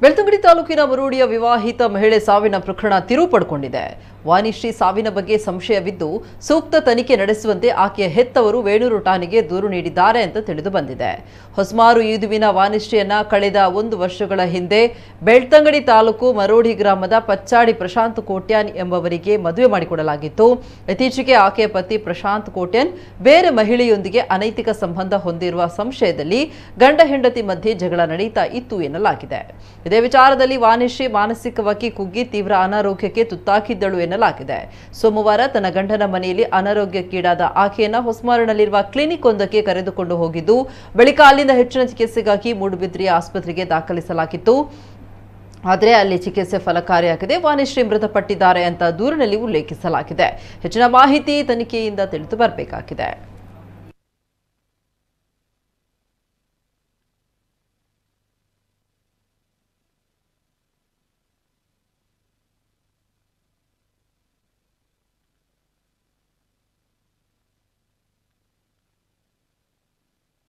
ಬೆಳ್ತಂಗಡಿ ತಾಲೂಕಿನ ಮರೂಡಿಯ ವಿವಾಹಿತ ಮಹಿಳೆ ಸಾವಿನ ಪ್ರಕರಣ ತಿರುವು ಪಡೆದುಕೊಂಡಿದೆ. ವಾಣಿಶ್ರೀ ಸಾವಿನ ಬಗ್ಗೆ ಸಂಶಯವಿದ್ದು ಸೂಕ್ತ ತನಿಖೆ ನಡೆಸುವಂತೆ ಆಕೆಯ ಹೆತ್ತವರು ವೇಣೂರು ಠಾಣೆಗೆ ದೂರು ನೀಡಿದ್ದಾರೆ ಅಂತ ತಿಳಿದು ಬಂದಿದೆ. ಹೊಸಮಾರು ಈದುವಿನ ವಾಣಿಶ್ರೀಯನ್ನ ಕಳೆದ 1 ವರ್ಷಗಳ ಹಿಂದೆ ಬೆಳ್ತಂಗಡಿ ತಾಲೂಕು ಮರೋಡಿ ಗ್ರಾಮದ ಪಚ್ಚಾಡಿ ಪ್ರಶಾಂತ್ ಕೋಟ್ಯಾನ್ ಎಂಬವರಿಗೆ ಮದುವೆ ಮಾಡಿಕೊಡಲಾಗಿತ್ತು. ಇತ್ತೀಚೆಗೆ ಆಕೆಯ ಪತಿ ಪ್ರಶಾಂತ್ ಕೋಟ್ಯಾನ್ ಬೇರೆ ಮಹಿಳೆಯೊಂದಿಗೆ ಅನೈತಿಕ ಸಂಬಂಧ ಹೊಂದಿರುವ ಸಂಶಯದಲ್ಲಿ ಗಂಡ ಹೆಂಡತಿ ಮಧ್ಯೆ ಜಗಳ ನಡೀತಾ ಇತ್ತು ಎನ್ನಲಾಗಿದೆ. ಇದೇ ವಿಚಾರದಲ್ಲಿ ವಾಣಿಶ್ರೀ ಮಾನಸಿಕವಾಗಿ ಕುಗ್ಗಿ ತೀವ್ರ ಅನಾರೋಗ್ಯಕ್ಕೆ ತುತ್ತಾಗಿದ್ದಳು ಎನ್ನಲಾಗಿದೆ. ಸೋಮವಾರ ತನ್ನ ಗಂಡನ ಮನೆಯಲ್ಲಿ ಅನಾರೋಗ್ಯಕ್ಕೀಡಾದ ಆಕೆಯನ್ನ ಹೊಸಮಾರಿನಲ್ಲಿರುವ ಕ್ಲಿನಿಕ್ ಒಂದಕ್ಕೆ ಕರೆದುಕೊಂಡು ಹೋಗಿದ್ದು ಬಳಿಕ ಅಲ್ಲಿಂದ ಹೆಚ್ಚಿನ ಚಿಕಿತ್ಸೆಗಾಗಿ ಮೂಡುಬಿದ್ರೆಯ ಆಸ್ಪತ್ರೆಗೆ ದಾಖಲಿಸಲಾಗಿತ್ತು. ಆದರೆ ಅಲ್ಲಿ ಚಿಕಿತ್ಸೆ ಫಲಕಾರಿಯಾಗದೆ ವಾಣಿಶ್ರೀ ಮೃತಪಟ್ಟಿದ್ದಾರೆ ಅಂತ ದೂರಿನಲ್ಲಿ ಉಲ್ಲೇಖಿಸಲಾಗಿದೆ. ಹೆಚ್ಚಿನ ಮಾಹಿತಿ ತನಿಖೆಯಿಂದ ತಿಳಿದು ಬರಬೇಕಾಗಿದೆ.